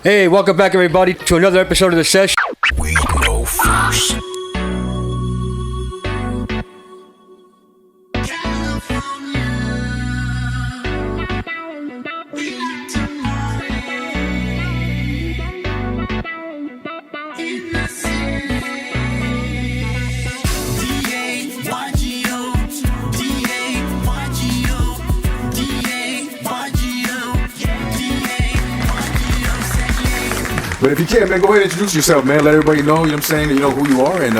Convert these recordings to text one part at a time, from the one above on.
Hey, welcome back everybody to another episode of the Sesh. We know first. But if you can, man, go ahead and introduce yourself, man. Let everybody know, you know what I'm saying, you know who you are, and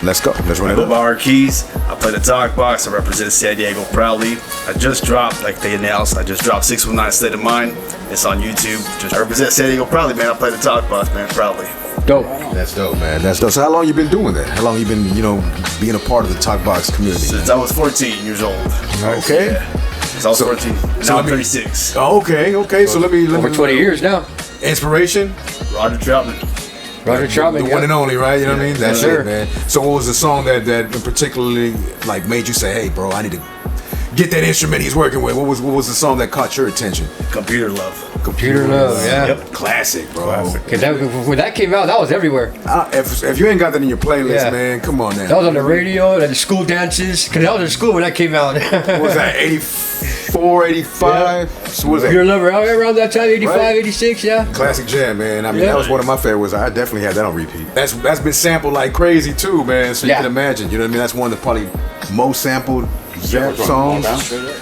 let's go. Let's run it up. I'm RKeyzz. I play the talk box. I represent San Diego proudly. I just dropped, like they announced, 619 State of Mind. It's on YouTube. Just represent San Diego proudly, man. I play the talk box, man, proudly. Dope. That's dope, man. That's dope. So how long you been doing that? How long you been, being a part of the talk box community? Since I was 14 years old. Okay. Yeah. Since I was 14. Now I'm 36. Oh, okay. So let me Over 20 years now. Inspiration? Roger Troutman. The one and only, right? You know what I mean? That's it, man. So what was the song that particularly made you say, hey, bro, I need to get that instrument he's working with? What was the song that caught your attention? Computer Love. Computer Love, yeah. Yep. Classic, bro. When that came out, that was everywhere. If you ain't got that in your playlist, man, come on now. That was on the radio, and the school dances. Because I was in school when that came out. What was that, 84, 85? Yeah. So what was that? Computer Love around that time, 85, right? 86, yeah. Classic jam, man. I mean, that was one of my favorites. I definitely had that on repeat. That's been sampled like crazy, too, man. So you can imagine. You know what I mean? That's one of the probably most sampled songs.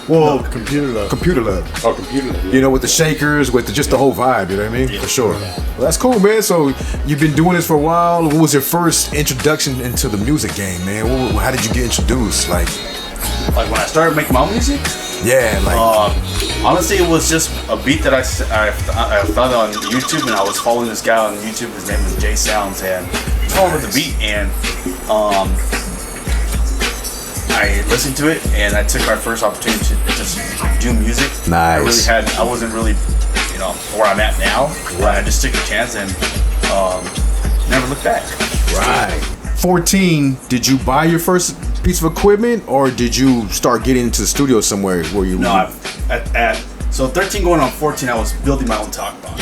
Well, Computer Love. Oh, Computer Love. Yeah. With the shakers, with just the whole vibe, you know what I mean? Yeah. For sure. Well, that's cool, man. So you've been doing this for a while. What was your first introduction into the music game, man? How did you get introduced? Like when I started making my own music? Yeah, honestly, it was just a beat that I found on YouTube, and I was following this guy on YouTube. His name was Jay Sounds, and following with the beat, and I listened to it, and I took my first opportunity to just do music. Nice. I wasn't really, where I'm at now. But I just took a chance and never looked back. Right. 14. Did you buy your first piece of equipment, or did you start getting into the studio somewhere where you? No, so 13 going on 14, I was building my own talk box.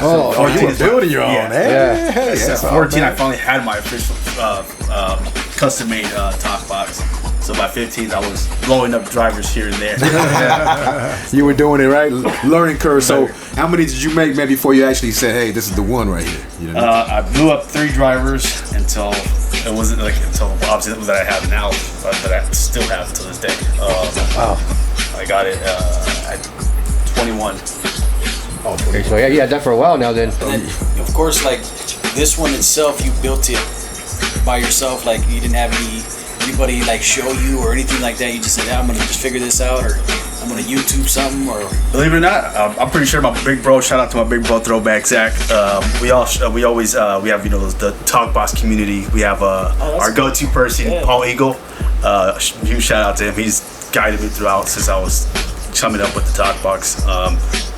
You were building your own. Yeah. Hey, at 14, I finally had my official custom-made talk box. So by 15, I was blowing up drivers here and there. You were doing it right, learning curve. So how many did you make, man, before you actually said, "Hey, this is the one right here"? You know? I blew up 3 drivers until it wasn't until obviously that I have now, that I still have to this day. I got it at 21. Okay, so you had that for a while now then. And then, of course, this one itself, you built it by yourself. You didn't have anybody show you or anything like that. You just said, I'm gonna just figure this out, or I'm gonna YouTube something, or believe it or not, I'm pretty sure my big bro. Shout out to my big bro Throwback Zach. We have the talk box community. We have our go-to person, Paul Eagle. Huge shout out to him. He's guided me throughout since I was coming up with the talk box.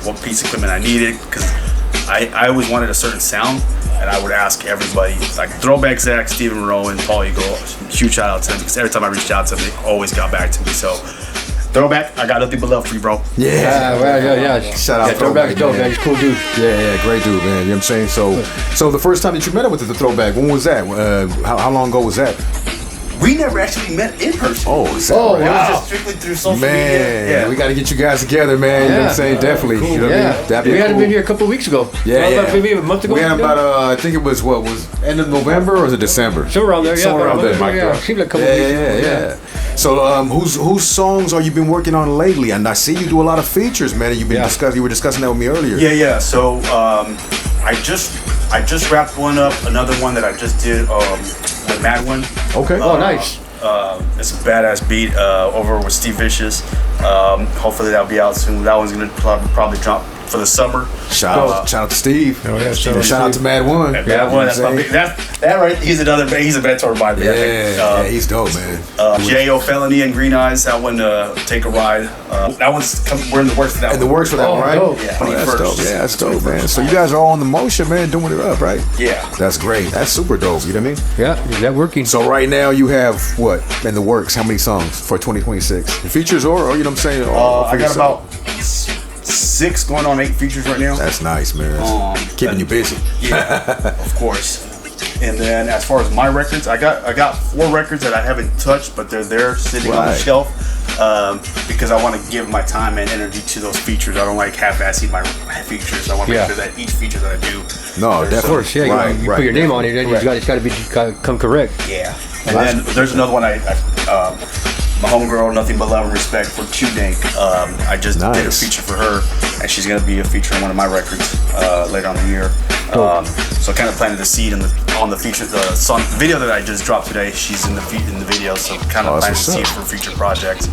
What piece of equipment I needed, because I always wanted a certain sound. And I would ask everybody, Throwback Zach, Stephen Rowan, Paul Eagle, huge shout out to them, because every time I reached out to them, they always got back to me. So, Throwback, I got nothing but love for you, bro. Yeah. Shout out Throwback's dope, man. He's a cool dude. Yeah, great dude, man. You know what I'm saying? So the first time that you met him with the Throwback, when was that? How long ago was that? We never actually met in person. Oh, wow. It was just strictly through social media. Yeah, we got to get you guys together, man. You know what I'm saying? Definitely. Cool. You know what I mean? We had him in here a couple of weeks ago. Maybe a month ago. We had about, I think it was end of November, or was it December? Somewhere around there, Somewhere around there. Seemed like a couple of weeks ago. So, whose songs are you been working on lately? And I see you do a lot of features, man. You were discussing that with me earlier. Yeah. So, I just wrapped one up. Another one that I just did, the Mad One. Okay. Nice. It's a badass beat over with Steve Vicious. Hopefully that'll be out soon. That one's gonna probably drop for the summer. Shout out to Steve. Shout out to Mad One. Mad One. That's my big. That right. He's a mentor of mine. Yeah, he's dope, man. J.O. Felony and Green Eyes. That one, Take a Ride. That we're in the works for that. In the works for that one, right? Dope. Yeah, that's dope. Yeah, that's dope, man. So you guys are all on the motion, man, doing it up, right? Yeah. That's great. That's super dope. You know what I mean? Yeah, that working. So right now you have what in the works? How many songs for 2026? The features or you know what I'm saying? I got about 6 going on 8 features right now. That's nice, man. Keeping you busy. Yeah, of course. And then as far as my records, I got 4 records that I haven't touched, but they're there sitting on the shelf because I want to give my time and energy to those features. I don't like half-assing my features. I want to make sure that each feature that I do. No, definitely. Of course, yeah. You put your name on it, then it's got to come correct. Yeah. And then there's another one my homegirl, Nothing But Love and Respect for Q-Dank. I just did a feature for her, and she's gonna be a feature on one of my records later on in the year. So kind of planted the seed on the feature, the song, the video that I just dropped today. She's in the video, so kind of planted the seed for future projects.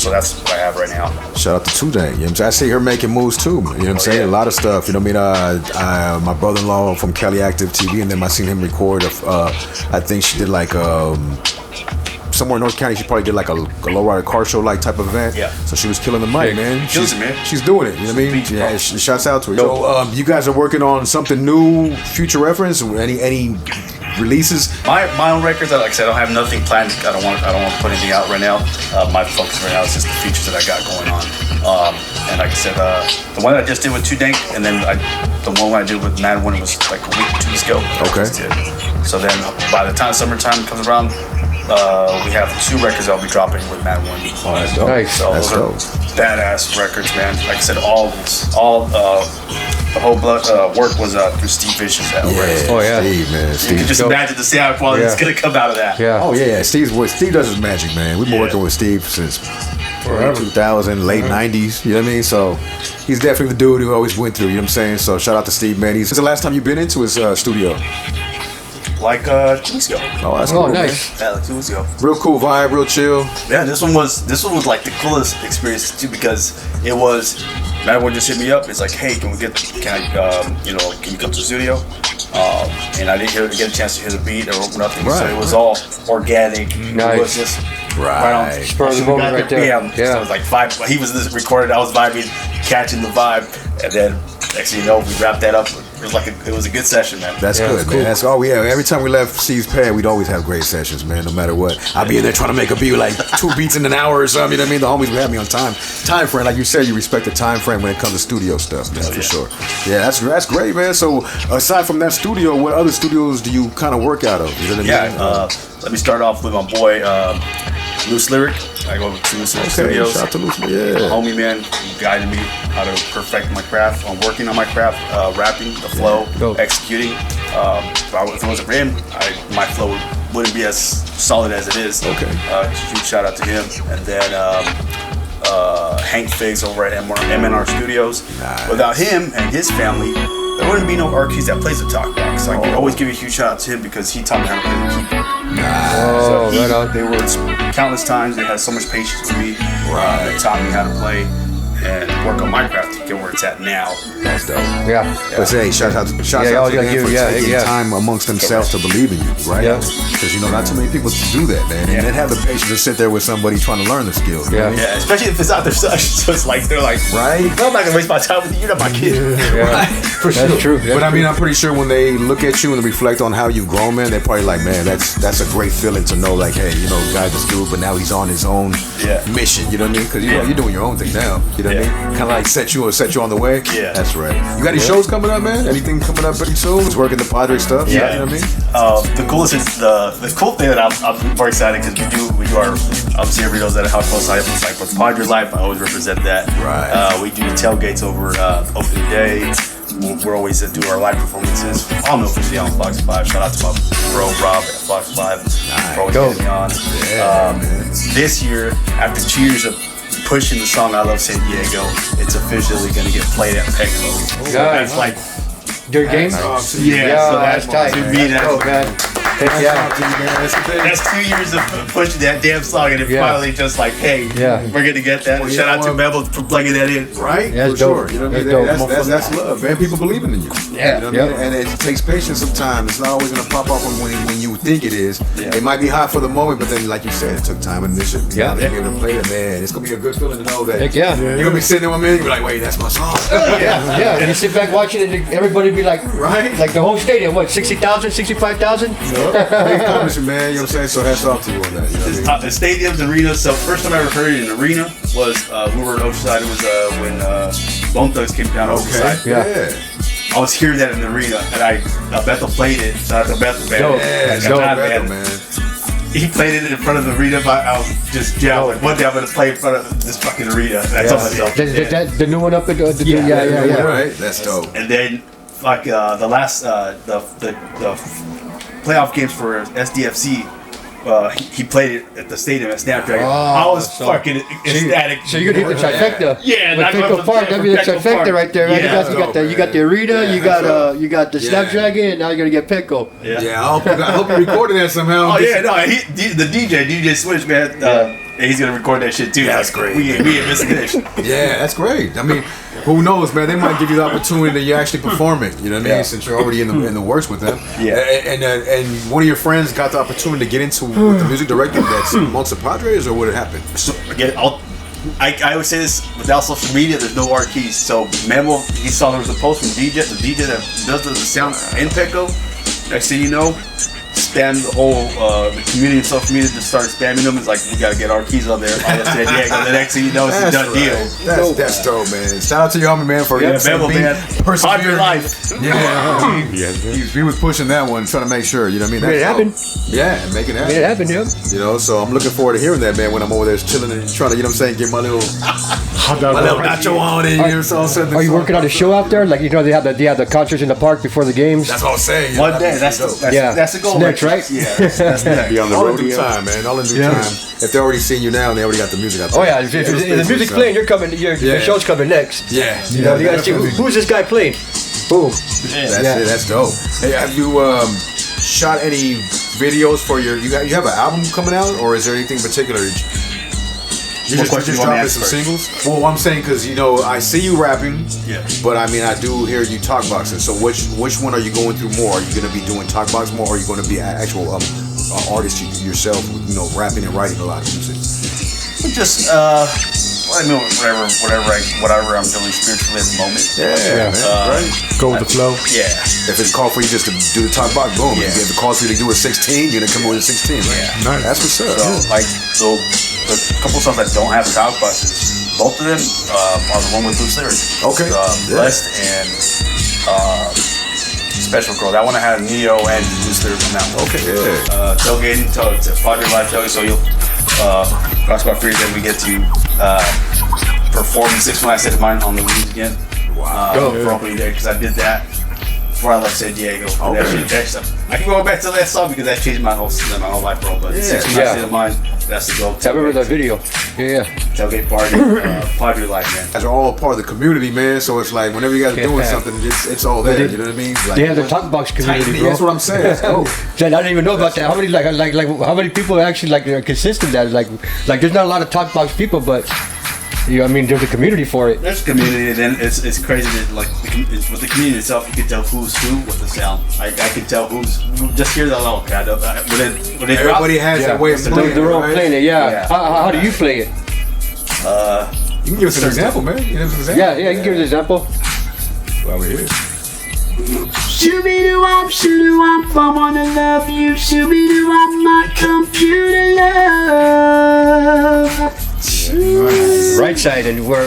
So that's what I have right now. Shout out to Q-Dank. You know what I'm saying? I see her making moves too. You know what I'm saying? A lot of stuff. You know what I mean? My brother-in-law from Cali Active TV, and then I seen him record. I think she did like. Somewhere in North County, she probably did like a lowrider car show like type of event. Yeah. So she was killing the mic, man. She's doing it. You know what I mean? Yeah. Shouts out to her. So you guys are working on something new, future reference? Any releases? My own records. Like I said, I don't have nothing planned. I don't want to put anything out right now. My focus right now is just the features that I got going on. And like I said, the one that I just did with Q-Dank, and then the one I did with Mad One was like a week, 2 weeks ago. Okay. So then by the time summertime comes around, we have 2 records I'll be dropping with Mad One. Oh, that's dope. Nice. So those are badass records, man. Like I said, all the whole work was through Steve Vicious. Oh yeah, Steve, man. You can just imagine the sound quality that's gonna come out of that. Yeah. Oh yeah, Steve does his magic, man. We've been working with Steve since 2000, late 90s. You know what I mean? So he's definitely the dude who always went through. You know what I'm saying? So shout out to Steve, man. When's the last time you've been into his studio? Like 2 weeks ago. Oh, that's cool, nice. Man. Yeah, like 2 weeks ago. Real cool vibe, real chill. Yeah, this one was like the coolest experience too, because it was Mad One just hit me up. It's like, hey, can you come to the studio? And I didn't get a chance to hear the beat or nothing, so it was all organic. Nice. It was just right on spur of the moment right there. Yeah. So it was like vibe. He was recorded. I was vibing, catching the vibe, and then next thing you know, we wrapped that up. It was a good session, man. That's good, man. That's all we have. Every time we left Steve's pad, we'd always have great sessions, man. No matter what, I'd be in there trying to make a beat like 2 beats in an hour or something. You know what I mean? The homies would have me on time frame. Like you said, you respect the time frame when it comes to studio stuff, man, for sure. Yeah, that's great, man. So aside from that studio, what other studios do you kind of work out of? You know what I mean? Let me start off with my boy Loose Lyric. I go to Loose Lyric Studios. Shout out to Loose Lyric. Yeah. Homie, man, he guided me how to perfect my craft. I'm working on my craft, rapping, the flow, executing. If it wasn't for him, my flow wouldn't be as solid as it is. Okay. Huge shout out to him. And then Hank Figs over at MNR Studios. Nice. Without him and his family, there wouldn't be no RKeyzz that plays the talk box. I can always give a huge shout out to him because he taught me how to play the keyboard. So they were countless times. They had so much patience with me. They taught me how to play and work on my craft to get where it's at now. That's dope. Yeah. But say, shout out to them for taking time amongst themselves to believe in you, right? Because not too many people do that, man. And then have the patience to sit there with somebody trying to learn the skills. Yeah, especially if it's out their son. So it's like they're like, right? I'm not gonna waste my time with you. You're not my kid. Right? For sure. That's true. But I mean, I'm pretty sure when they look at you and reflect on how you've grown, man, they're probably like, man, that's a great feeling to know, like, hey, guy this dude, but now he's on his own mission. You know what I mean? Because you're doing your own thing now. You know what I mean? Kind of like set you on the way. Yeah, that's right. You got any shows coming up, man? Anything coming up pretty soon? Just working the Padre stuff. Yeah, you know what I mean. The coolest is the cool thing that I'm very excited because we do our obviously everybody knows that how close I am. It's like with Padre life, I always represent that. Right. We do tailgates over opening day. We're always do our live performances. I'm officially on Fox 5. Shout out to my bro Rob at Fox 5 for always getting me on. This year, after 2 years of pushing the song I Love San Diego, it's officially going to get played at Petco. That's like your game? So that's tight. To me, man. That's 2 years of pushing that damn song, and it finally just like, hey, we're gonna get that. Well, shout out to Mabel for plugging that in. Right? Yeah, for sure. You know what I mean? That's love, man. People believing in you. Yeah. You know what I mean? And it takes patience sometimes. It's not always gonna pop up when you think it is. It might be hot for the moment, but then, like you said, it took time and mission. To be able to play it, man. It's gonna be a good feeling to know that. You're gonna be sitting there with me, and you're like, wait, that's my song. And you sit back watching it, and everybody be like, like the whole stadium, what, 60,000, 65,000? Big accomplishment, man. You know what I'm saying? So hats off to you on that. You know what I mean? The stadiums, arenas. So first time I ever heard it in arena was we were in Oceanside. It was when Bone Thugs came down Oceanside. Yeah. I was hearing that in the arena, and Bethel played it. Shout out to Bethel, man. Man. He played it in front of the arena. I was just like, one day I'm gonna play in front of this fucking arena. And I told myself, the new one up at the Yeah. Right. That's dope. And then like the last the playoff games for SDFC. He played it at the stadium at Snapdragon. I was fucking ecstatic. So you're gonna hit the trifecta. Yeah, with Pickle Park. That'd be the trifecta right there, right? Yeah, you got the arena, you got the Snapdragon, and now you're gonna get Pickle. Yeah, I hope you recorded that somehow. Oh yeah, no, the DJ Switch, man. He's gonna record that shit too. Yeah, that's great. We ain't missing that shit. Yeah, that's great. I mean, who knows, man? They might give you the opportunity that you actually perform it. You know what I mean? Since you're already in the works with them. Yeah. And one of your friends got the opportunity to get into with the music director that's amongst the Padres, or what had happened? So again, I would say this: without social media, there's no RKeyzz. So Memo, he saw there was a post from the DJ that does the sound in Petco. Next thing you know, spam the whole the community of social media, just started spamming them. It's like, we gotta get RKeyzz on there. All I said, the next thing you know, it's a done deal. That's dope, man. Shout out to your homie, man, for Your life. Yeah, he was pushing that one, trying to make sure. You know what I mean? Made it happen. Yeah, make it happen. Made it happen, yeah. You know, so I'm looking forward to hearing that, man. When I'm over there chilling and trying to, you know what I'm saying, get my little nacho on it. Are you working on a show out there? Like, you know, they have the concerts in the park before the games. That's what I'm saying. One day, that's the goal. Next, right? Yeah, that's next. Be on the road in due time, man. All in due time. If they're already seeing you now, and they already got the music out there. Oh yeah, if the music's playing, you're coming. Your show's coming next. Yeah. You know, you gotta see who's this guy playing. Boom. That's it. That's dope. Hey, have you shot any videos for your? You have an album coming out, or is there anything particular? You just dropping some singles? Well, I'm saying because I see you rapping, but I mean I do hear you talk boxing. So which one are you going through more? Are you going to be doing talk box more, or are you going to be an actual artist yourself? Rapping and writing a lot of music. Just whatever I'm feeling spiritually at the moment. Yeah, man. Right. Go with the flow. Yeah. If it's called for you just to do the talk box, boom. If it calls for you to do a 16, you're gonna come with a 16. Right? Yeah. Nice. That's what's up. So the couple songs that don't have talk boxes, both of them are the one with loose lyrics. Okay. Blessed and Special Girl. That one I had Neo and loose lyrics on that one. Okay. Yeah. Tailgating to Father Life Tailgating. So you'll cross my fingers that we get to perform 6 when I said mine on the weeds again. Wow. For opening day, because I did that before I left San Diego. Okay. I can go back to that song because that changed my whole life, bro. But 6 when I said mine, that's the goal. I remember that video. Yeah. Tailgate party, Padre life, man. You guys are all part of the community, man. So it's like whenever you guys are doing something, it's all there. You know what I mean? Like, they have the talk box community, bro. That's what I'm saying. Let's go. I didn't even know about that. How many how many people actually are consistent that like there's not a lot of talk box people, but I mean there's a community for it. There's a community, and then it's crazy that with the community itself, you can tell who's who with the sound. I can tell who's just hear that level. When everybody has that way of playing. They're all playing it. Yeah. How do you play it? You can give us an example, man. You Yeah, you can give us an example. While we're here. Shoo-be-doo-wop, shoo-doo-wop, I wanna love you. Shoo-be-doo-wop, my computer love. Right side, and we're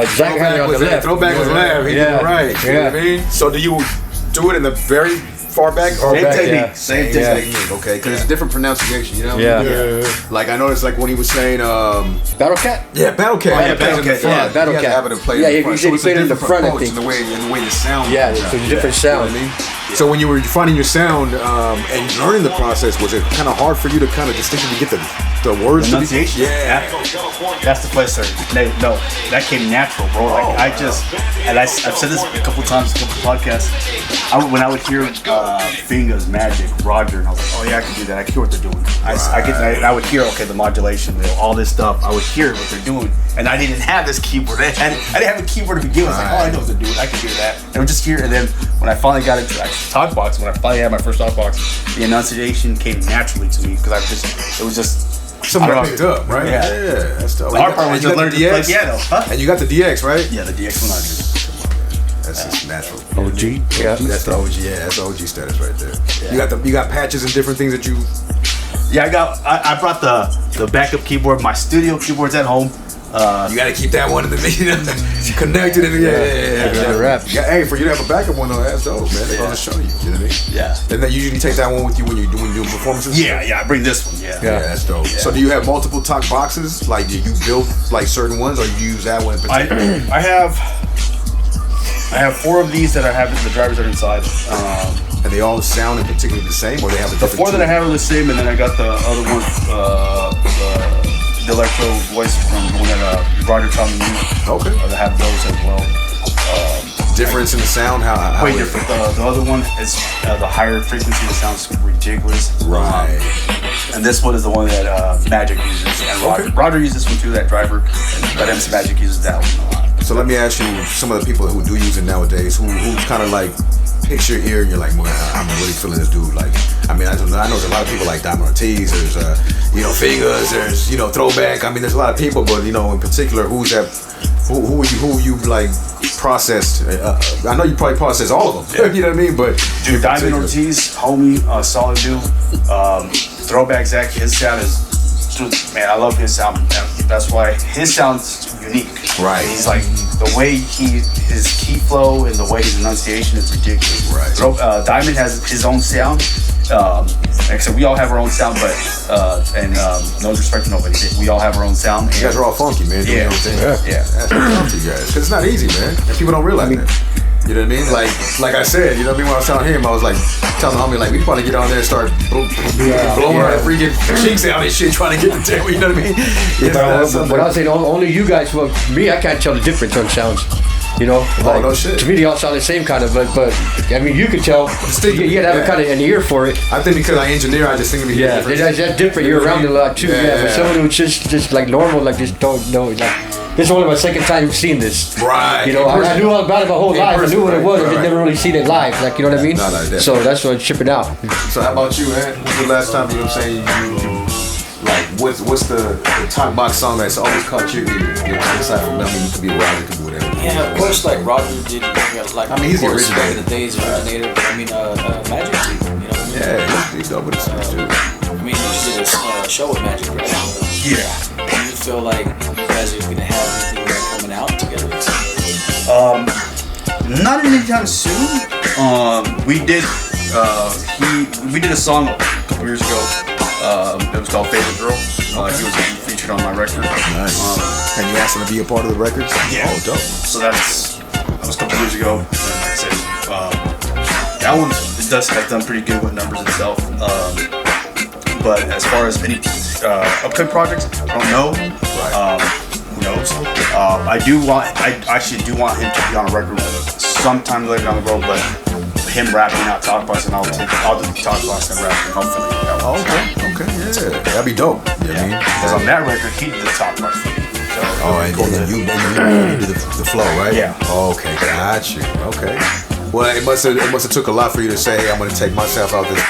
Zach had it on the left. Throwback was left. He did it right. You know what I mean? So do you do it in the very far back or same technique? Okay, because it's a different pronunciation, you know? Yeah. Like I noticed, like when he was saying, Battle Cat. Yeah, Battle Cat. Battle Cat. Yeah, Battle Cat. Have it play in the front. He played in the front, I think. In the way the sound. Yeah, it's a different sound. You know what I mean? So when you were finding your sound and learning the process, was it kind of hard for you to kind of distinctly get the words? Pronunciation? Yeah. That's the place, sir. No, that came natural, bro. Like I've said this a couple times, a couple podcasts. When I would hear Fingers, Magic, Roger, and I was like, oh yeah, I can do that. I hear what they're doing. I would hear, okay, the modulation, all this stuff. I would hear what they're doing, and I didn't have this keyboard. I didn't have a keyboard to begin with. I was like, oh, I know what they're doing. I can hear that. And I would just hear it, and then when I finally got into talk box, when I finally had my first talk box, the enunciation came naturally to me because it was just. Something picked up, right? Yeah, that's tough. The hard part was to learn to play piano. And you got the DX, right? Yeah, the DX 100. That's just natural. OG. Yeah. That's the OG. Yeah, that's the OG status right there. Yeah. You got patches and different things that you. Yeah, I brought the backup keyboard. My studio keyboard's at home. You gotta keep that one in the connected. Yeah. Hey, for you to have a backup one though, that's dope, man. They're gonna show you. You know what I mean? Yeah. And they usually take that one with you when you're doing performances. Yeah. I bring this one. Yeah. Yeah, that's dope. Yeah. So do you have multiple talk boxes? Like, do you build like certain ones, or you use that one in particular? I have 4 of these that I have. The drivers are inside. And they all sound in particularly the same, or they have a the different 4 that I have are the same, and then I got the other one. The electro voice from the one that Roger taught me. Okay. I have those as well. Difference in the sound? How way different. The other one is the higher frequency. It sounds ridiculous. Right. And this one is the one that Magic uses. And Roger uses this one too, that driver. But MC Magic uses that one a lot. So let me ask you, some of the people who do use it nowadays, who's kind of like picture here and you're like, well, I'm really feeling this dude. Like, I mean, I know there's a lot of people like Diamond Ortiz, there's Fingers, there's Throwback. I mean, there's a lot of people, but in particular, who you like processed? I know you probably processed all of them. Yeah. You know what I mean? But dude, Diamond Ortiz, homie, solid dude. Throwback Zach, his sound is. Man, I love his sound. That's why his sound's unique. Right. He's like the way his key flow and the way his enunciation is ridiculous. Right. Diamond has his own sound. Like I said, we all have our own sound, but no disrespect to nobody. We all have our own sound. You guys are all funky, man. Yeah. Yeah. That's what I'm to you guys, because it's not easy, man, and people don't realize that. You know what I mean? Like I said, you know what I mean? When I was telling him, I was like, telling the homie, like, we probably get on there and start blowing our freaking cheeks out and shit, trying to get the tail, you know what I mean? But I was saying, only you guys, well, me, I can't tell the difference on sounds. You know, like, no shit. To me, they all sound the same kind of, but I mean, you could tell. You had to have kind of an ear for it. I think because I engineer, I just think of it. Yeah, that's different. You're around it a lot too. Yeah, but someone who's just like normal, like just don't know. Like, this is only my second time seeing this. Right. You know, I knew all about it my whole life. I knew what it was. I just never really seen it live. Like, you know what I mean? Not like that. So that's what I'm shipping out. So how about you, man? When's the last time, you know what I'm saying, you like, what's the top box song that's always caught your ear? You know, aside from, I mean, it could be Roger, it could be whatever. Yeah, of course, like Roger did, like, I mean, he's the originator. Back in the days, originator, but I mean, Magic too, you know what I mean? Yeah, he's dope with the songs too. I mean, you just did a show with Magic, right? Yeah. Do you feel like you guys are going to have anything coming out together? Not anytime soon. We did a song a couple years ago. It was called Favorite Girl. He was featured on my record. Nice. And you asked him to be a part of the records? Yeah. Oh, dope. So that was a couple years ago. And like I said, that one has done pretty good with numbers itself. But as far as any upcoming projects, I don't know. Right. Who knows? I actually do want him to be on a record sometime later down the road, but him rapping out Talk Box, and I'll do the Talk Box and rapping, hopefully. Oh, okay, yeah. That'd be dope. You know what I mean? Because on that record, he did the Talk Box for me. And then you did the flow, right? Yeah. Okay, got you. Okay. Well, it must have took a lot for you to say, hey, I'm gonna take myself out this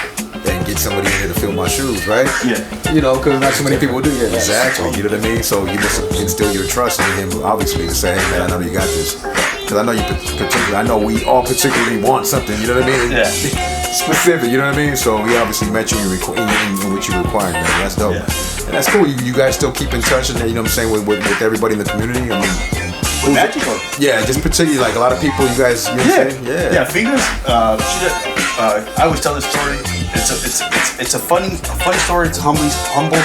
and get somebody in here to fill my shoes, right? Yeah. You know, because not so many people do that. Exactly. You know what I mean? So you must instill your trust in him, obviously, to say, hey, man, I know you got this. Because I know I know we all particularly want something, you know what I mean? Yeah. Specific, you know what I mean? So we obviously met you in what you require, man. That's dope. Yeah. And that's cool. You guys still keep in touch, and you know what I'm saying, with everybody in the community. I mean, Magic? Yeah, just particularly like a lot of people. You guys, you know what I'm saying? Yeah. Fingers. I always tell this story. It's a funny story. It's a humble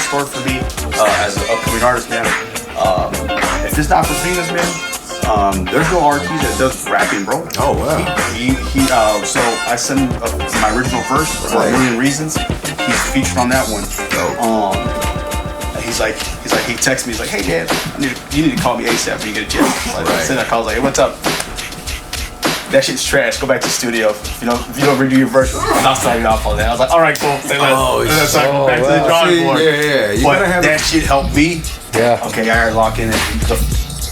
story for me as an upcoming artist, man. If it's not for Fingers, man, there's no RKeyzz that does rapping, bro. Oh wow. So I sent him my original verse for A Million Reasons. He's featured on that one. He texts me. He's like, hey, Dad, you need to call me ASAP when you get a chance. I sent that call. I was like, hey, what's up? That shit's trash. Go back to the studio. If you don't redo your verse, I'll sign it off on that. I was like, all right, cool. Let's back to the drawing board. Yeah. But that shit helped me. Yeah. Okay, I gotta lock in.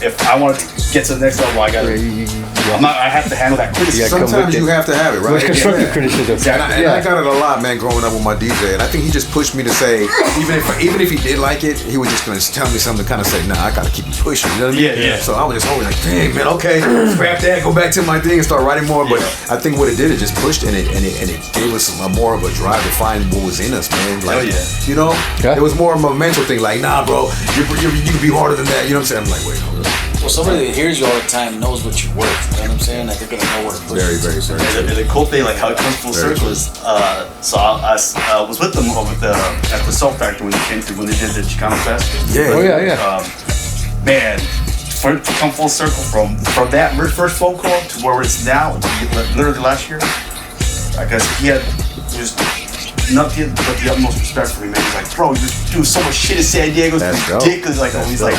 If I want to get to the next level, I gotta. You I have to handle that criticism. Sometimes you have to have it, right? It's constructive criticism. And I got it a lot, man, growing up with my DJ, and I think he just pushed me to say, even if he did like it, he was just gonna tell me something to kind of say, nah, I gotta keep you pushing. You know what I mean? Yeah. So I was just always like, dang, man, okay, scrap that, go back to my thing and start writing more. But I think what it did, it just pushed and it gave us more of a drive to find what was in us, man. Like, you know, it was more of a mental thing. Like, nah, bro, you can be harder than that. You know what I'm saying? I'm like, wait, hold up. Well, somebody that hears you all the time knows what you're worth. You know what I'm saying? Like, they're gonna know where to push. Very, very, And the cool thing, like how it comes full circle, is so I was with them over at the Soap Factory when they came through when they did the Chicano Fest. Oh yeah. Man, for it to come full circle from that first phone call to where it's now, literally last year. I guess he had just nothing but the utmost respect for me, man. He's like, bro, you're doing so much shit in San Diego, it's ridiculous. Like, he's like,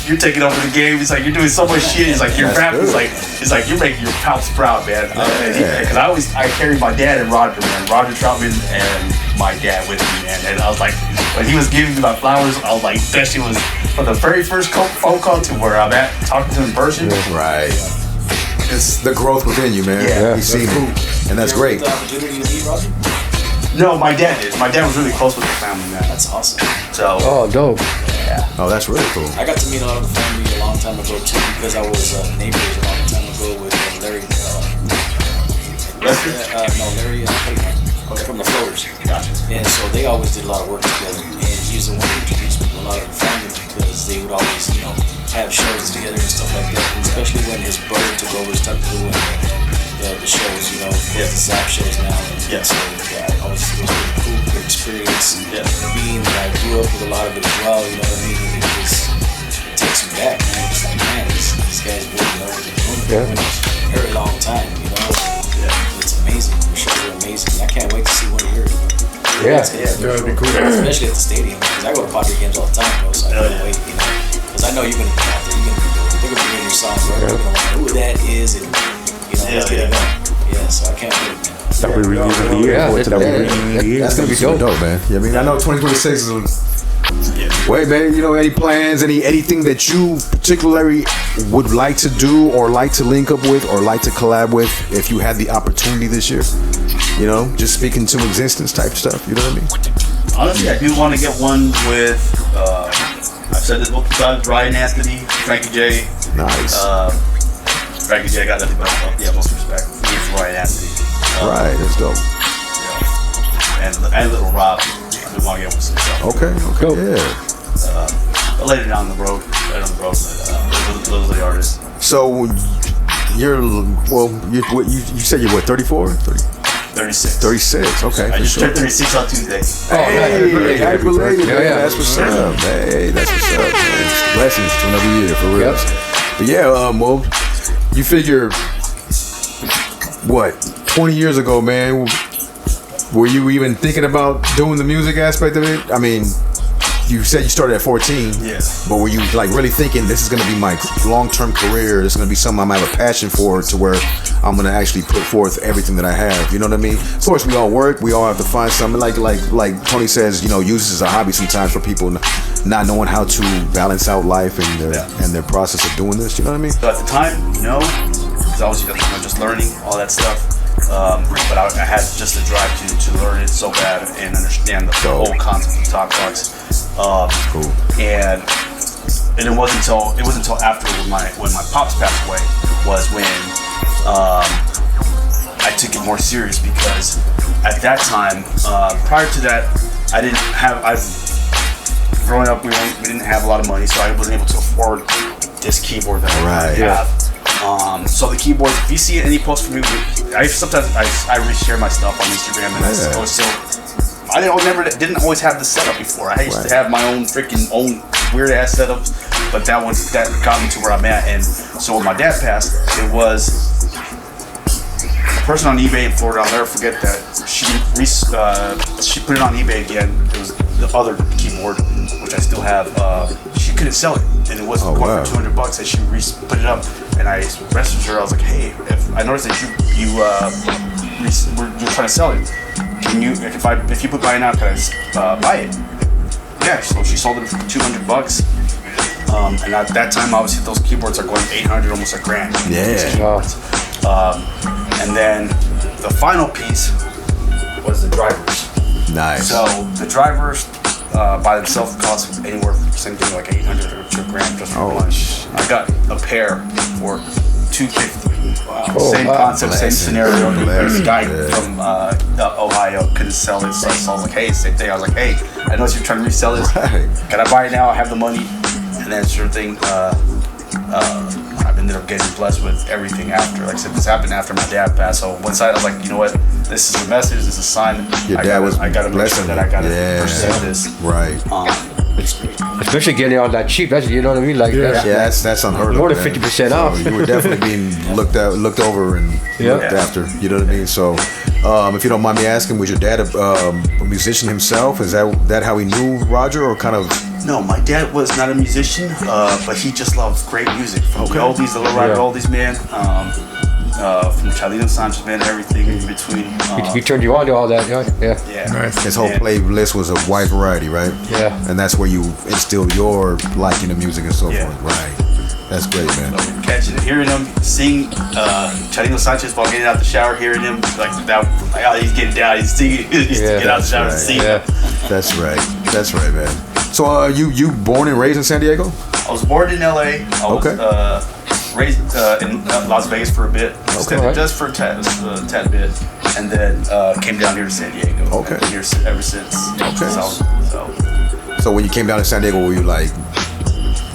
you're taking over the game. He's like, you're doing so much shit. He's like, you're rapping. He's like, you're making your pops proud, man. Because I carried my dad and Roger, man. Roger Troutman and my dad with me, man. And I was like, when he was giving me my flowers, I was like, that shit was from the very first phone call to where I'm at, talking to him in person. Right. It's the growth within you, man. Yeah. He's seen it, and that's great. The opportunity to meet Roger? No, my dad did. My dad was really close with the family, man. That's awesome. So. Oh, dope. Yeah. Oh, that's really cool. I got to meet a lot of the family a long time ago too, because I was neighbors a long time ago with Larry. Larry from the Floaters. Gotcha. And so they always did a lot of work together. And he's the one who introduced me to a lot of the family because they would always, have shows together and stuff like that. And especially when his brother took over, started doing the shows, the Zap shows now. Yeah. So yeah, it was a really cool, good experience. And being that I grew up with a lot of it as well, you know what I mean? It takes me back, man. It's like, man, these guys really know what they're doing for a very long time, Yeah. It's amazing. The shows are amazing. I can't wait to see one of yours. Yeah. That'd be cool. Especially at the stadium, because I go to Padre games all the time, bro. So I can't wait, because I know you're gonna be out there. You're gonna be doing. They're gonna be hearing your songs, right? They're gonna want to know who that is, and let's get it going. Yeah, so I can't wait, man. That's gonna be super dope, man. Yeah, I mean, I know 2026 is. Wait, man, any plans, anything that you particularly would like to do or like to link up with or like to collab with if you had the opportunity this year? Just speaking to existence type stuff, you know what I mean? Honestly, I do want to get one with, I've said this multiple times, Ryan Anthony, Frankie J. Nice. Frankie J, I got nothing but most respect. He's Ryan Anthony. Right, that's dope. And Little Rob. I do want to get with some stuff. Okay, Cool. yeah. But later down the road, those are the artists. So, you said you're what, 34? 36. 36, okay. I just turned 36 on Tuesday. Hey, happy belated, man. Yeah. That's what's up. Hey, that's what's up, man. Blessings to another year, for real. But yeah, well, you figure, 20 years ago, man, were you even thinking about doing the music aspect of it? I mean, you said you started at 14. Yeah. But were you really thinking this is going to be my long-term career? This is going to be something I might have a passion for, to where I'm going to actually put forth everything that I have. You know what I mean? Of course, we all work. We all have to find something. Like Tony says, use this as a hobby sometimes for people not knowing how to balance out life and their process of doing this. You know what I mean? So at the time, because I was just learning all that stuff. But I had just the drive to learn it so bad and understand the whole concept of talk box. Cool. And it wasn't until after when my pops passed away was when I took it more serious, because at that time, prior to that, growing up, we didn't have a lot of money, so I wasn't able to afford this keyboard that I have. So the keyboard, if you see any post from me, I reshare my stuff on Instagram, and I didn't always have the setup before. I used to have my own weird ass setup, but that got me to where I'm at. And so when my dad passed, it was a person on eBay in Florida. I'll never forget that she put it on eBay again. It was the other keyboard, which I still have. She couldn't sell it, and it wasn't going for $200. And she put it up, and I messaged her. I was like, "Hey, if I noticed that you're trying to sell it, can you? If you put buy it now, can I buy it?" Yeah, so she sold it for $200. And at that time, obviously, those keyboards are going 800, almost a grand. Yeah. And then the final piece was the drivers. Nice. So the drivers by themselves cost anywhere from something like 800 or to a grand just for one. I got a pair for $250. Wow. Same concept, same scenario. This guy from Ohio couldn't sell it, so I was like, hey, same thing. I was like, hey, I know you're trying to resell this. Right. Can I buy it now? I have the money. And then sure thing, I've ended up getting blessed with everything after. Like I said, this happened after my dad passed. So one side I was like, you know what? This is a message. This is a sign. Your dad was I gotta make sure that I gotta pursue this. Right. Especially getting on that cheap. That's, you know what I mean. Like that's unheard of. More than 50% off. You were definitely being looked over and looked after. You know what I mean. So, if you don't mind me asking, was your dad a musician himself? Is that how he knew Roger, or kind of? No, my dad was not a musician, but he just loved great music. From the oldies, the low rider oldies, man. From Chalino Sanchez, man, everything in between. He turned you on to all that, yeah. Nice. His whole playlist was a wide variety, right? Yeah. And that's where you instilled your liking of music and so forth. Right. That's great, man. So catching it, hearing him sing Chalino Sanchez while getting out the shower, hearing him like that, like how he's getting down, he's singing, he used to get out the shower and sing. Yeah. That's right, man. So you born and raised in San Diego? I was born in LA. I was raised in Las Vegas for a bit, just for a tad bit, and then came down here to San Diego. Okay. I've been here ever since. So when you came down to San Diego, were you like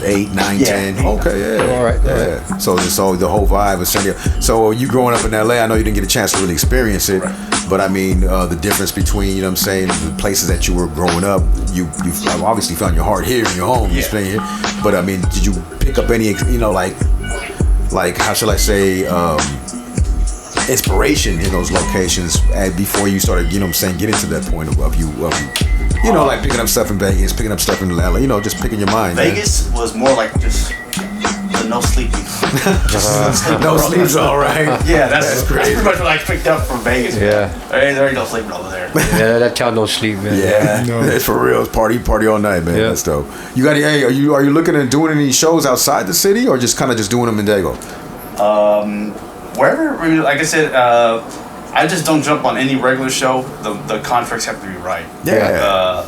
8, 9, 10? Okay, yeah. All right. So the whole vibe of San Diego. So you growing up in LA, I know you didn't get a chance to really experience it, but I mean the difference between, you know what I'm saying, the places that you were growing up, you obviously found your heart here in your home, you staying here. But I mean, did you pick up any, you know, like how shall I say, inspiration in those locations before you started, you know what I'm saying, getting to that point of you know, like picking up stuff in Vegas, picking up stuff in LA, you know, just picking your mind. Vegas was more like just the no sleeping. No sleep's all right. Yeah, that's crazy. Pretty much what I picked up from Vegas. Yeah. There ain't no sleeping over there. Yeah, that town don't sleep, man. Yeah, it's for real. It's party all night, man. Yeah. That's dope. You got are you looking at doing any shows outside the city, or just kind of just doing them in Dago? Wherever, like I said, I just don't jump on any regular show. The contracts have to be right. Yeah.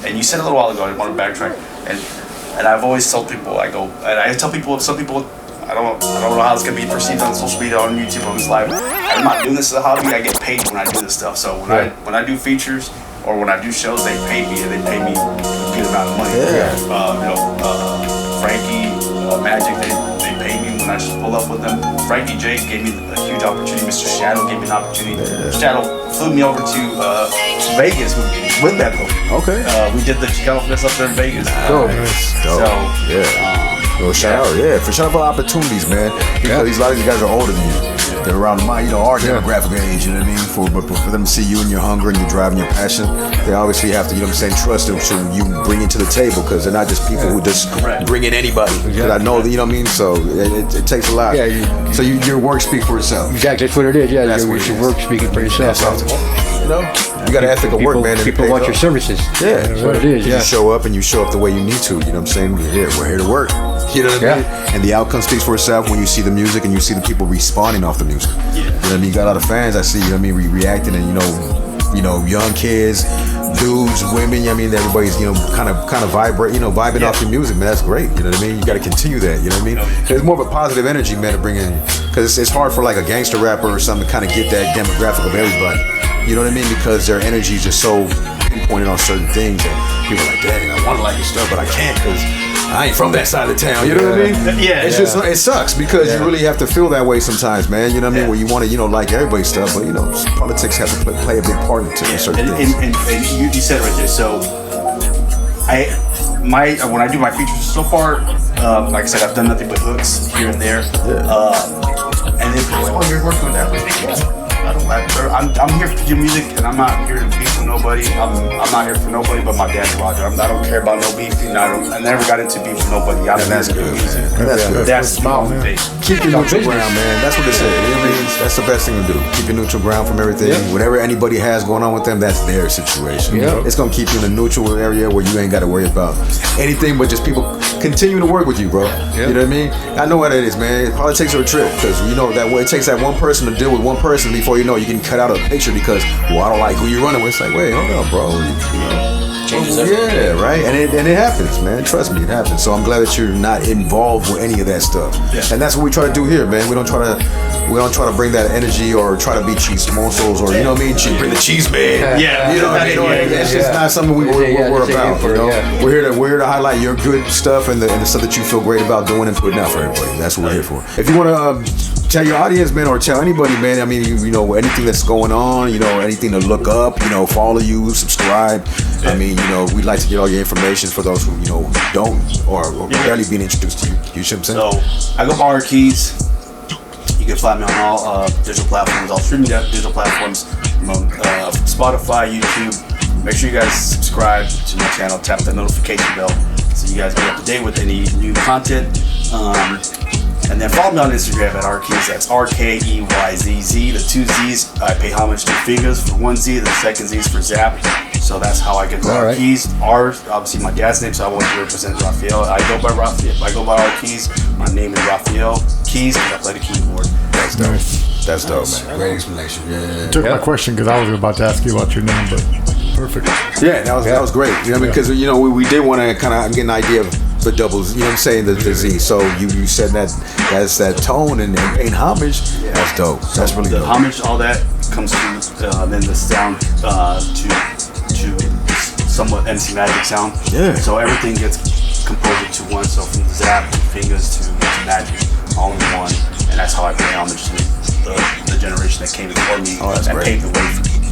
And you said a little while ago, I want to backtrack, and I've always told people, I tell people, some people, I don't know how it's gonna be perceived on social media, on YouTube, on this live. I'm not doing this as a hobby. I get paid when I do this stuff. So when I do features or when I do shows, they pay me, and they pay me a good amount of money. Frankie, Magic, they pay me when I just pull up with them. Frankie J gave me a huge opportunity. Mr. Shadow gave me an opportunity. Shadow flew me over to Vegas with that book. Okay. We did the Chicano Fest up there in Vegas. Nice. Dope. So, shout out, for shout out for opportunities, man. Because a lot of these guys are older than you. They're around our demographic age, you know what I mean? But for them to see you and your hunger and your drive and your passion, they obviously have to, you know what I'm saying, trust them to you bring it to the table, because they're not just people who just bring in anybody. Because I know that, you know what I mean? So it takes a lot. So your work speaks for itself. Exactly, that's what it is. Yeah, That's what your work speaking for yourself. You know? You got an ethic of work, man. People want your services. Yeah. That's what it is. You show up and you show up the way you need to. You know what I'm saying? We're here to work. You know what I mean? And the outcome speaks for itself when you see the music and you see the people responding off the music. You know what I mean? You got a lot of fans I see, you know what I mean, reacting, and you know, young kids, dudes, women, you know what I mean, everybody's, you know, kind of vibing off your music, man. That's great. You know what I mean? You got to continue that, you know what I mean? There's more of a positive energy, man, to bring in, because it's hard for like a gangster rapper or something to kind of get that demographic of everybody. You know what I mean? Because their energy is just so pinpointed on certain things, and people are like, dang, I want to like your stuff, but I can't because I ain't from that side of town. You know what I mean? It's just, it sucks because you really have to feel that way sometimes, man. You know what I mean? Where you want to, you know, like everybody's stuff, but you know, politics have to play a big part into certain things. And you said it right there. So when I do my features so far, like I said, I've done nothing but hooks here and there. And then people are like, oh, you're working with that. I'm here for your music, and I'm not here to beef with nobody. I'm not here for nobody but my dad, Roger. I don't care about no beef. I never got into beef with nobody. That's good, man. That's good. That's the thing. Keep your neutral ground, man. That's what they say. You know what I mean? That's the best thing to do. Keep your neutral ground from everything. Whatever anybody has going on with them, that's their situation. It's gonna keep you in a neutral area where you ain't got to worry about anything but just people. continue to work with you, bro. You know what I mean? I know what it is, man. Politics are a trip because you know that it takes that one person to deal with one person before you know you can cut out a picture because I don't like who you're running with. It's like, wait, hold up, bro. You know. Yeah, right. And it happens, man. Trust me, it happens. So I'm glad that you're not involved with any of that stuff. Yeah. And that's what we try to do here, man. We don't try to bring that energy or try to be chismosos or you know what I mean. Bring the cheese man. Yeah. You know what I mean. It's just not something we're about. You know, we're here to highlight your good stuff and the stuff that you feel great about doing and putting out for everybody. That's what we're here for. If you want to tell your audience, man, or tell anybody, man. I mean, you know, anything that's going on, you know, anything to look up, you know, follow you, subscribe. I mean, you know, we'd like to get all your information for those who, you know, don't or barely being introduced to you. You see what I'm saying? So I go by RKeyzz. You can find me on all digital platforms, all streaming digital platforms, Spotify, YouTube. Make sure you guys subscribe to my channel, tap the notification bell so you guys get up to date with any new content. And then follow me on Instagram at RKeyzz. That's RKeyzz. The 2 Z's, I pay homage to fingers for 1 Z. The second Z is for Zap. So that's how I get the RKeyzz. R, obviously my dad's name, so I want to represent Raphael. I go by RKeyzz. My name is Raphael Keys, because I play the keyboard. That's dope. That's dope, man. Great explanation. Yeah. Took my question because I was about to ask you about your name, but perfect. Yeah, that was great. You know, because you know we did want to kind of get an idea of the doubles. You know what I'm saying? The Z. So you said that's that tone and paying homage. Yeah. That's dope. That's really dope. Homage, all that comes to then the sound to somewhat MC Magic sound. Yeah. So everything gets composed to one. So from Zap to fingers to Magic, all in one. And that's how I pay homage to the generation that came before me and paved the way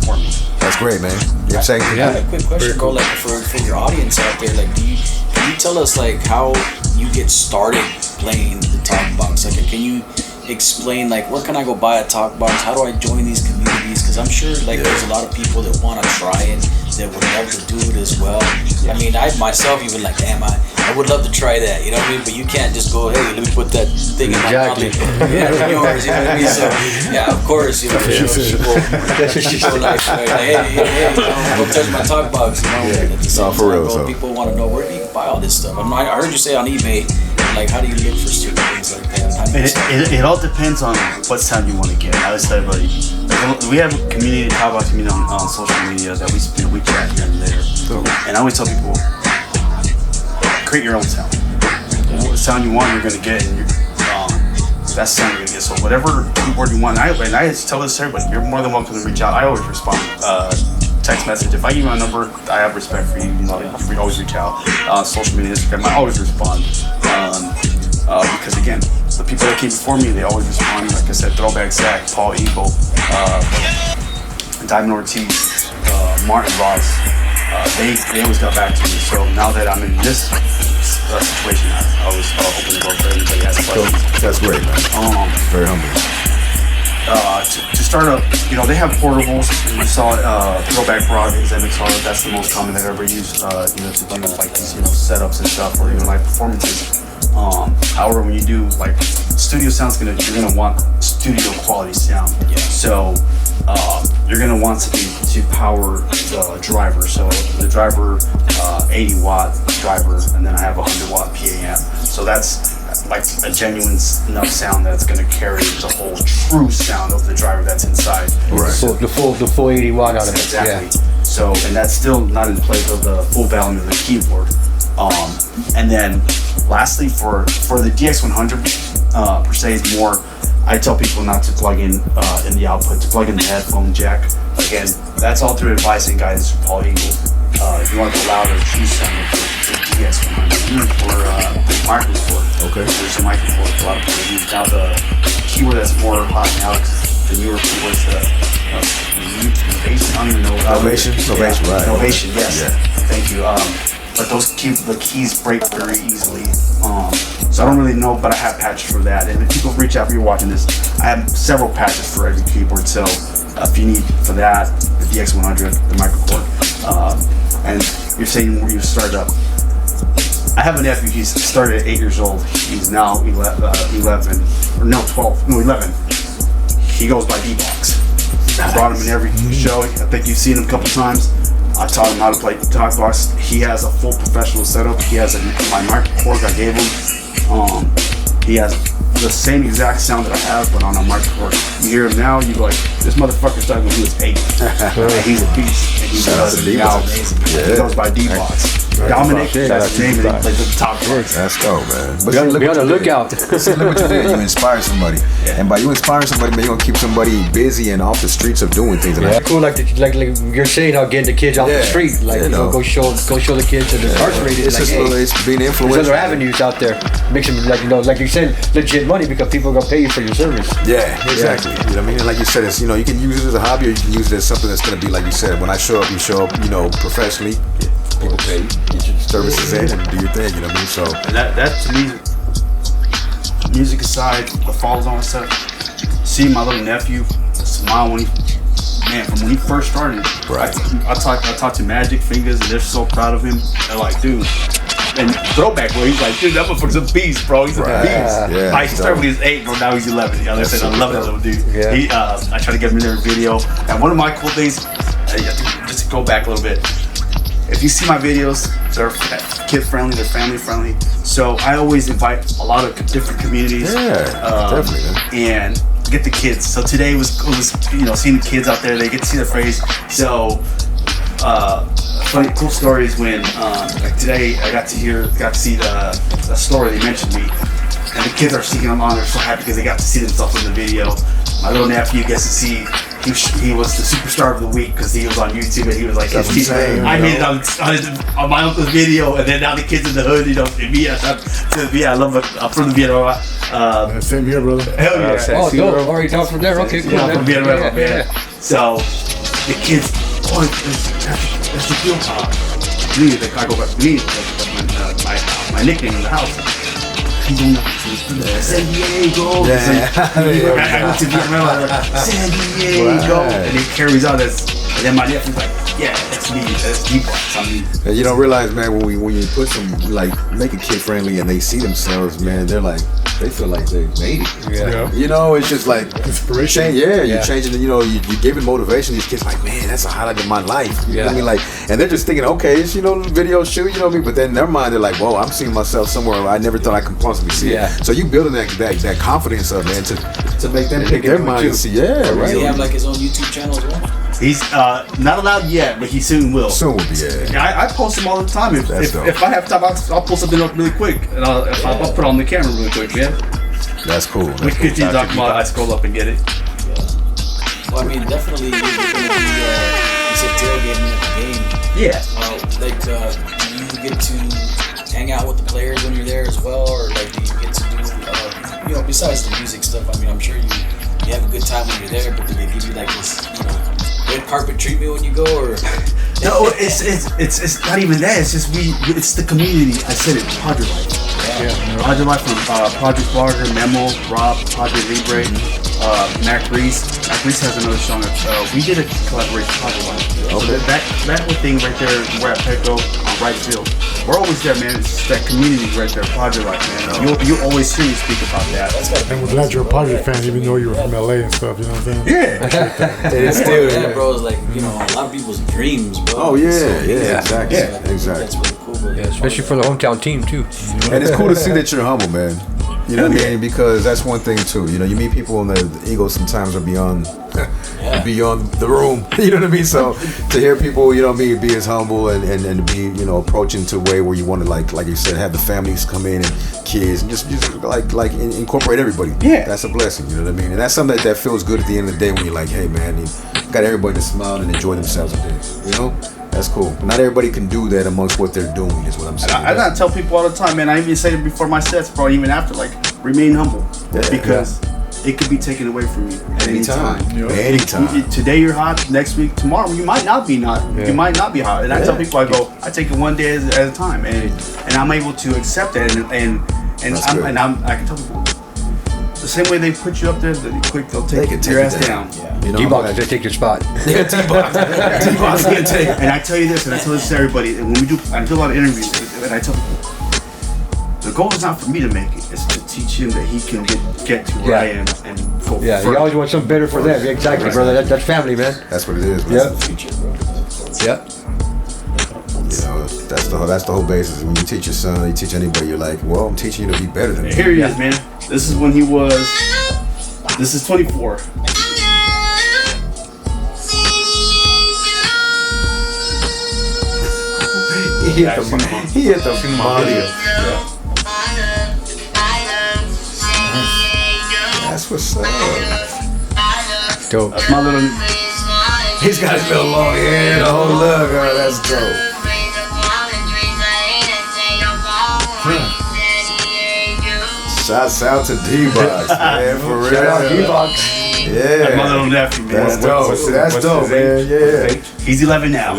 for me. That's great, man. You know what I'm saying? Yeah. A quick question, bro. Like for your audience out there, like, can you tell us like how you get started playing the talk box? Like, can you explain like where can I go buy a talk box? How do I join these communities? Because I'm sure like there's a lot of people that want to try it, that would love to do it as well. I mean, I myself even like, damn, I would love to try that. You know what I mean? But you can't just go, hey, let me put that thing in my mouth. Yeah, yours. You know what I mean? So yeah, of course, you know, people like, hey, go touch my talk box. You know, at the same for real. time, people want to know where do you buy all this stuff. I heard you say on eBay. Like, how do you look for certain things like that? It all depends on what sound you want to get. I always tell everybody, we have a community, talk about community on social media that we chat here and there. And I always tell people, create your own sound. What sound you want, you're going to get, and that's the sound you're going to get. So whatever keyboard you want, and I tell this to everybody, you're more than welcome to reach out. I always respond. Text message. If I give you my number, I have respect for you. You know, we always reach out. Social media, Instagram, I always respond. Because again, the people that came before me, they always respond. Like I said, Throwback Zach, Paul Eagle, Diamond Ortiz, Martin Ross. They always got back to me. So now that I'm in this situation, I always open the door for everybody has questions. That's great, man. Very humbling. To start up, you know, they have portables. You saw Throwback Broad is MXR. That's the most common that I ever use, you know, to do like these, you know, setups and stuff, or even like performances. However, when you do like studio sounds, you're gonna want studio quality sound. Yeah. So you're gonna want to power the driver. So the driver, 80 watt driver, and then I have a 100 watt PA amp. So that's like a genuine enough sound that's going to carry the whole true sound of the driver that's inside. Right. The full 80 watt out of it. Exactly. Yeah. So, and that's still not in place of the full volume of the keyboard. And then lastly, for the DX100 per se is more, I tell people not to plug in the output, to plug in the headphone jack. Again, that's all through advice and guidance from Paul Eagle. If you want the louder true sound of the DX100, even for the microphone. Okay. There's a microphone a lot of people use. Now the keyword that's more hot now is the newer keyboards, Novation, I don't even know. Novation, right. Novation, yes. Yeah. Thank you. But the keys break very easily. So I don't really know, but I have patches for that. And if people reach out, if you're watching this, I have several patches for every keyboard. So if you need for that, the DX100, the microphone, and you're saying where you started up. I have a nephew, he's started at 8 years old. He's now 11. He goes by D-Box. I brought him in every show. I think you've seen him a couple times. I taught him how to play talk box. He has a full professional setup. He has my mic cork I gave him. He has the same exact sound that I have, but on a mic cork. You hear him now, you go like, this motherfucker started when he was 8. And he's a beast. And he does it now. He goes by D-Box. Dominic, that's his name, and he plays the top box. Let's go, man. But Be on the lookout. See, look what you did. You inspire somebody, and by you inspiring somebody, man, you're gonna keep somebody busy and off the streets of doing things. Yeah, cool. Like you're saying, how getting the kids off the street, like go show the kids that are incarcerated. It's like, just it's being influential. There's other avenues out there. Makes them like you said, legit money because people are gonna pay you for your service. Yeah, exactly. You know what I mean? And like you said, it's you can use it as a hobby, or you can use it as something that's gonna be like you said. When I show up, you show up, professionally. People pay you, get your services in, and do your thing. You know what I mean? So and that to me, music aside, the follows on stuff. See my little nephew smile from when he first started. Right. I talked to Magic Fingers, and they're so proud of him. They're like, dude. And throwback where he's like, dude, that motherfucker's a beast, bro. He's a beast. Yeah, He started when he was 8, bro. Now he's 11. I love that little dude. Yeah. I try to get him in their video. And one of my cool things, just to go back a little bit. If you see my videos, they're kid friendly, they're family friendly. So I always invite a lot of different communities. Definitely. And get the kids. So today was seeing the kids out there. They get to see their face. So funny cool stories when like today I got to see the story they mentioned me, and the kids are seeing them on. They're so happy because they got to see themselves in the video. My little nephew gets to see. He was the superstar of the week because he was on YouTube and he was like, I made it on my uncle's video, and then now the kids in the hood, I love it. I'm from the Vietnam. Same here, brother. Hell yeah. Oh, dope. Already down from there. Okay, cool. Yeah, from Vietnam, man. So the kids, that's the deal. I go back to me, my nickname in the house. He's on San Diego. I went to Vietnam. San Diego, and it carries on as. And then my nephew's like, yeah, that's me. That's D-Box. And you don't realize, man, when you put some make it kid friendly and they see themselves, man, they feel like they made it. Yeah. It's just like inspiration. You're changing. You're giving motivation. These kids like, man, that's a highlight of my life. You know what I mean? Like, and they're just thinking, okay, it's video shoot. You know what I mean? But then in their mind, they're like, whoa, I'm seeing myself somewhere I never thought I could possibly see it. So you building that confidence up, man, to make them pick their mind and see. Yeah, right. Does he have like his own YouTube channel as well? He's not allowed yet, but he soon will. Soon will be, I post him all the time. If I have time, I'll pull something up really quick, and I'll put it on the camera really quick, man. That's cool. Which could you talk about? I scroll up and get it. Well, I mean, definitely you're going to be, you said tailgating at the game. Yeah. Do you get to hang out with the players when you're there as well, or like do you get to do, besides the music stuff? I mean, I'm sure you have a good time when you're there, but do they give you like this, red carpet treatment when you go, or? No, it's not even that. It's just it's the community. I said it, Padre Life. Padre Life from Project Barger, Memo, Rob, Padre Libre, Mac Reese. Mac Reese has another song. We did a collaboration with Padre Life. So that whole thing right there, we're at Petco on Right Field. We're always there, man. It's just that community right there, Padre Life, man. You always hear me speak about that. And we're glad you're a Padre fan, even though you're from LA and stuff. You know what I'm saying? Yeah. It's still, bro, is like a lot of people's dreams, bro. Oh yeah, exactly. That's really cool, bro. Yeah, especially for the hometown team too. And it's cool to see that you're humble, man. You know what I mean? Because that's one thing too. You meet people and the ego sometimes are beyond the room. You know what I mean? So to hear people, be as humble and be, approaching to a way where you want to like you said, have the families come in and kids and just like incorporate everybody. Yeah. That's a blessing, you know what I mean? And that's something that feels good at the end of the day when you're like, hey man, you got everybody to smile and enjoy themselves a bit. That's cool. Not everybody can do that amongst what they're doing, is what I'm saying. I tell people all the time, man. I even say it before my sets, bro. Even after, remain humble, because it could be taken away from you at any time. Anytime. Today you're hot. Next week, tomorrow you might not be hot. You might not be hot. And I tell people, I take it one day at a time, and I'm able to accept that, and I can tell people. The same way they put you up there, they'll take your ass down. D-Box is gonna take your spot. Yeah, D-Box. D-Box gonna take. And I tell you this, and I tell this to everybody, and when I do a lot of interviews, and I tell people, the goal is not for me to make it, it's to teach him that he can get to where I am and go further. You always want something better for them. Exactly, brother. That's family, man. That's what it is. Yep. That's the future, bro. Yep. That's the whole basis. When you teach your son, you teach anybody, you're like, well, I'm teaching you to be better than me. Here he is, man. This is when he was. This is 24. He hit the Mario. That's what's up. Dope. That's my little. He's got his little long hair, the whole look. Oh, that's dope. Shouts out to D-Box, man, for real. Shout out D-Box. Yeah. Like my little nephew, man. That's dope. That's dope, man. Yeah. He's 11 now.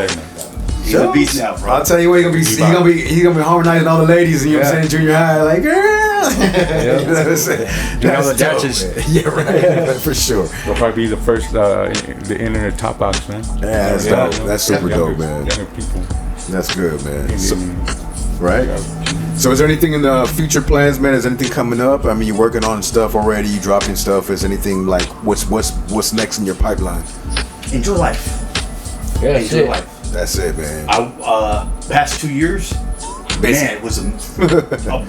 He's a beast now, bro. I'll tell you what, he's gonna be harmonizing all the ladies, and you know what I'm saying, junior high, like, girl. You know what I'm saying? That's the dances. Yeah, right. For sure. They'll probably be the first, the internet top box, man. Yeah, that's dope. That's super dope, man. Younger people. That's good, man. So, right? So is there anything in the future plans, man? Is anything coming up? I mean, you're working on stuff already, you dropping stuff. Is anything like, what's next in your pipeline? Enjoy life. Yeah, Enjoy life. That's it, man. Past 2 years, man, it was a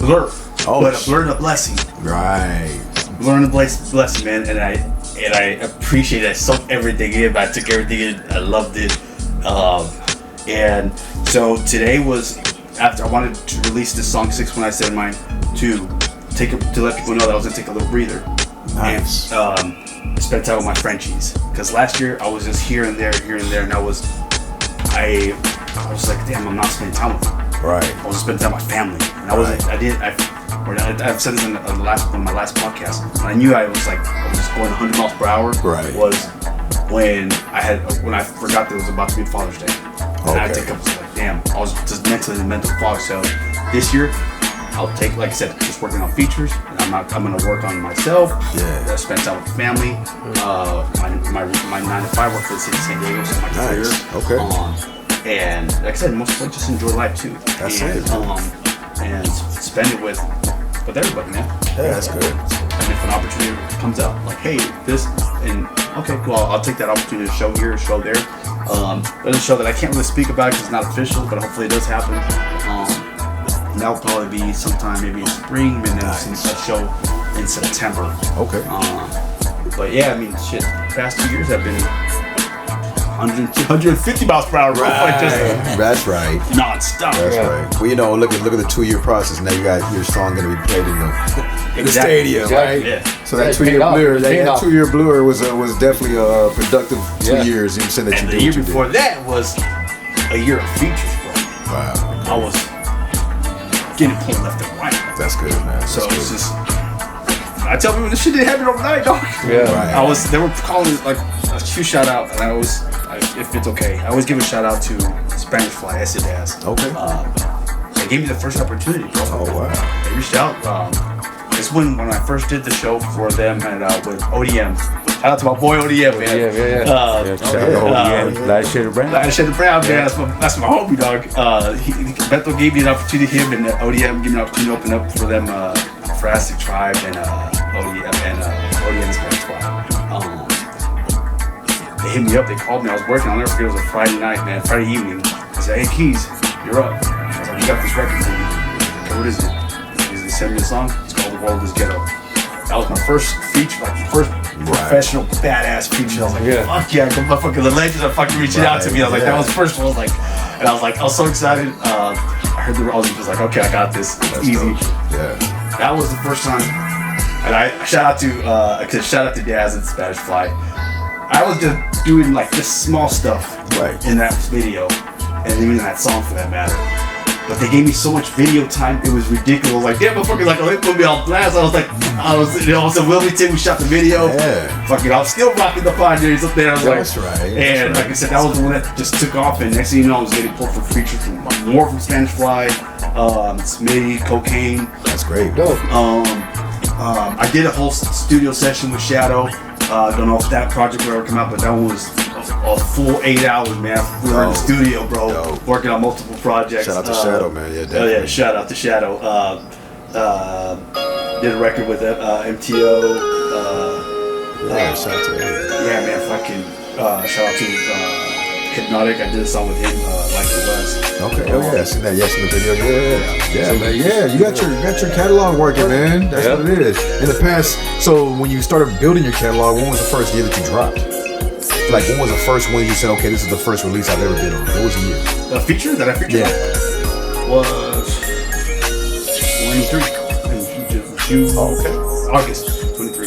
blur. But a blur and a blessing. Right. Blur and a blessing, man. And I appreciate it. I soaked everything in. I took everything in. I loved it. And so today was after I wanted to release this song 619 Mine to let people know that I was gonna take a little breather. Nice. And spend time with my Frenchies. Because last year I was just here and there, and I was like, damn, I'm not spending time with them. Right. I was spending time with my family, and I've said this in one of my last podcasts. When I knew I was going 100 miles per hour. Right. Was when I forgot that it was about to be Father's Day. And I had to take a couple like, damn, I was just mentally in the mental fog. So this year, I'll take, like I said, just working on features. And I'm gonna work on myself. Yeah. Spend time with family. My 9 to 5 work for the city of San Diego, so my career. Okay. And like I said, mostly just enjoy life too. That's and, it. And spend it with everybody, man. Yeah, that's good. And if an opportunity comes out, like, hey, this, and okay, cool, I'll take that opportunity to show here, show there. There's a show that I can't really speak about because it's not official, but hopefully it does happen. And that'll probably be sometime maybe in spring, and then a show in September. Okay. But yeah, I mean, shit, the past 2 years I've been 150 miles per hour, Right. That's right. non-stop. That's right. Well, you know, look at the 2-year process. Now you got your song gonna be played in the stadium, Exactly. right? Yeah. So that Yeah, 2-year paid off. blur, Paid that off. 2-year blur was definitely a productive 2 Yeah. years. You know, saying that And you the did year what you before that was a year of features, bro. did. Wow. I was getting pulled left and right. That's good, man. That's So good. it's just, I tell people this shit didn't happen overnight, dog. Yeah. Right. They were calling it like a huge shout out, and if it's okay, I always give a shout out to Spanish Fly, Daz. Okay. They gave me the first opportunity, bro. Oh, wow. They reached out. This when I first did the show for them and with ODM. Shout out to my boy ODM, man. Yeah. Last year, brand. I said the Brown, man. That's my homie, dog. Beto gave me an opportunity, him and ODM gave me an opportunity to open up for them for Aztec Tribe and ODM Spanish Fly. They hit me up, they called me, I was working, I'll never forget, it was a Friday night, man, Friday evening. I said, hey Keyzz, you're up. I was like, you got this record for me. Okay, what is it? They sent me a song, it's called The World Is Ghetto. That was my first feature, first professional badass feature. I was like, fuck yeah, the legends are fucking reaching out to me. I was like, that was the first one. I was so excited. I heard I was just like, okay, I got this. It's easy. Dope. Yeah. That was the first time. And I shout out to Daz and Spanish Fly. I was just doing like this small stuff in that video, and even in that song for that matter. But they gave me so much video time, it was ridiculous. Like, damn, motherfucker, like, they put me on blast. So Wilmington, we shot the video. Yeah. Fucking, I was still rocking the Pioneers up there. I was That's right. And like I said, that was the one that just took off. And next thing you know, I was getting pulled for features from more from Spanish Fly, Smitty, Cocaine. That's great. Dope. I did a whole studio session with Shadow. Don't know if that project will ever come out, but that one was a full 8 hours, man. We were in the studio, bro, working on multiple projects. Shout out to Shadow, man. Yeah, definitely. Oh yeah, shout out to Shadow. Did a record with MTO. Yeah, shout out to him. Yeah, man, fucking shout out to Hypnotic. I did a song with him, Like It Was. Okay. Oh yeah, I seen that. Yes, in the video. Yeah, man. Yeah, you got your catalog working, man. That's what it is. In the past, so when you started building your catalog, when was the first year that you dropped? Like, when was the first one you said, okay, this is the first release I've ever been on? What was the year? The feature that I featured was 23. June. Oh, okay. August 23.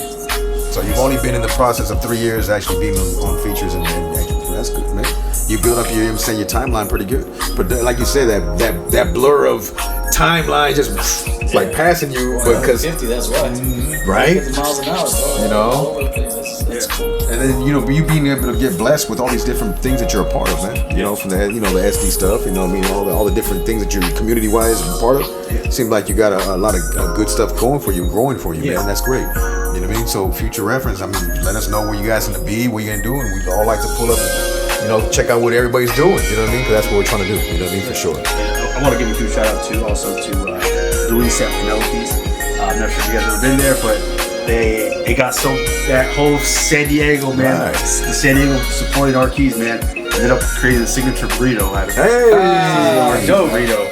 So you've only been in the process of 3 years actually being on features and actually, that's good, man. You build up your timeline pretty good. But like you said, that blur of timeline just like passing you, but because 50, that's why. right, 50 miles an hour, bro. You know? All over the place. That's cool. and then you being able to get blessed with all these different things that you're a part of, man. From the the SD stuff, all the different things that you're community wise a part of. Seems like you got a lot of good stuff going for you, growing for you, man. That's great. You know what I mean? So future reference, let us know where you guys gonna be, what you gonna do, and we all like to pull up and, check out what everybody's doing. You know what I mean? Because that's what we're trying to do. You know what I mean? For sure. I want to give a huge shout out to Louis at Penelope's. I'm not sure if you guys have ever been there, but they got that whole San Diego, man. Nice. The San Diego supporting RKeyzz, man. Ended up creating a signature burrito out of it. Hey! Burrito.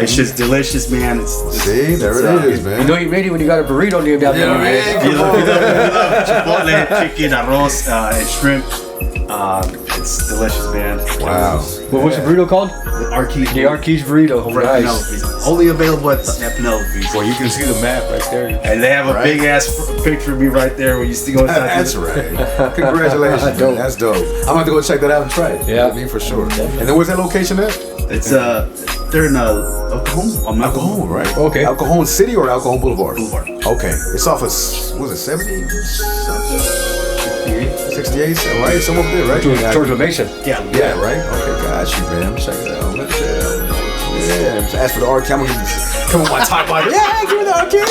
It's just delicious, man. See, there it is, man. You know you're ready when you got a burrito named after you, man. Chipotle, chicken, arroz, and shrimp. It's delicious, man. Wow. What's the burrito called? The RKeyzz. The RKeyzz burrito. Over at Penelope's. Only available at Penelope's. Well, you can see the map right there. And they have a big ass picture of me right there when you see go inside. That's right. Congratulations, man. That's dope. I'm about to go check that out and try it. Yeah. I mean, for sure. And then where's that location at? It's they're in El Cajon. El Cajon, right? Okay. El Cajon City or El Cajon Boulevard? Boulevard. Okay. It's off of, was it 70 something? 68, right? Somewhere up there, right? Towards the Mason. Yeah. Yeah, right? Okay, got you, man. Check it out. Let's check it out. Yeah, ask for the RKeyzz. I'm going to come on my top line. Yeah, give me the RKeyzz.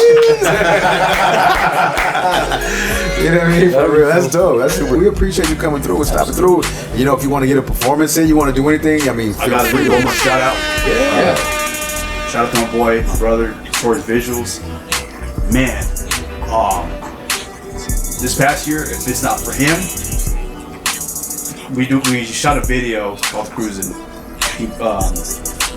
You know what I mean? For real, that's dope. We appreciate you coming through and stopping through. If you want to get a performance in, you want to do anything, I got to one more shout out. Yeah. Shout out to my boy, my brother, Towards Visuals. Man, this past year, if it's not for him, we shot a video called Cruising.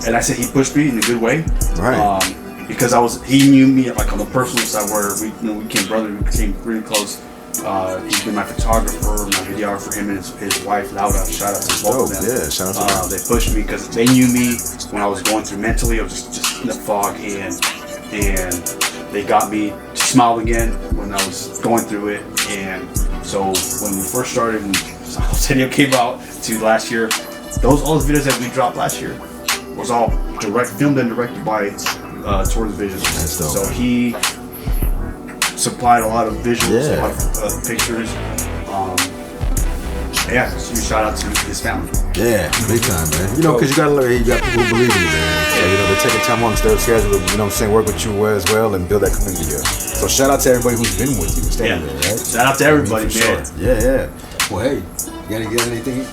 And I said he pushed me in a good way. Right. Because he knew me like on the personal side where we became brothers, we became really close. He's been my photographer, my videographer, him and his wife, Laura. Shout out to both of them. Yeah, shout out to them. They pushed me because they knew me when I was going through mentally. I was just in the fog, and they got me to smile again when I was going through it. And so when we first started, when video came out to last year, all those videos that we dropped last year was all filmed and directed by Towards Vision. That's dope. So he supplied a lot of visuals, a lot of pictures. So shout out to his family. Yeah, big time, man. Because you got people who believe in you, man. So, they're taking time on their schedule to, work with you as well and build that community up. So shout out to everybody who's been with you, standing there, right? Shout out to everybody, man. Sure. Yeah. Well, hey, you gotta get anything?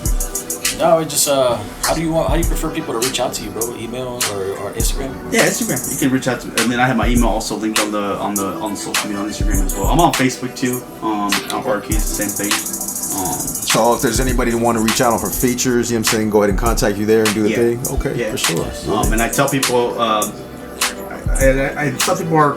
No, it just how do you prefer people to reach out to you, bro? Email or Instagram? Yeah, Instagram. You can reach out to me. And then I have my email also linked on the social media on Instagram as well. I'm on Facebook too. On RKeyzz, same thing. So if there's anybody who want to reach out for features, go ahead and contact you there and do the thing. Okay, for sure. And I tell people,